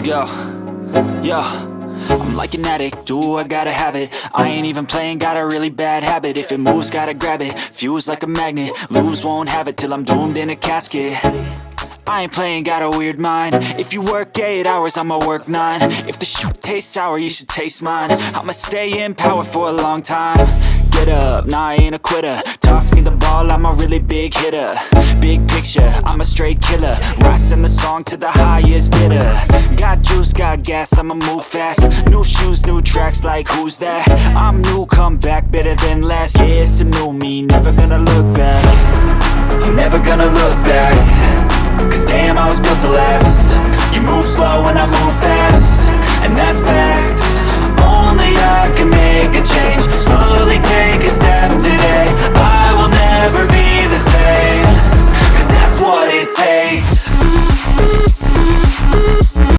Let's go. Yo, I'm like an addict, ooh, I gotta have it. I ain't even playing, got a really bad habit. If it moves, gotta grab it, fuse like a magnet. Lose, won't have it till I'm doomed in a casket. I ain't playing, got a weird mind. If you work 8 hours, I'ma work 9. If the shit tastes sour, you should taste mine. I'ma stay in power for a long time. Get up, nah, I ain't a quitter. Toss me the ball, I'm a really big hitter. Big picture, I'm a straight killer. Rising the song to the highest bidder. Got juice, got gas, I'ma move fast. New shoes, new tracks, like who's that? I'm new, come back, better than last. Yeah, it's a new me, never gonna look back. I'm never gonna look back. Cause damn, I was built to last. You move slow and I move fast, and that's facts. Only I can make a change. Slowly take a step today.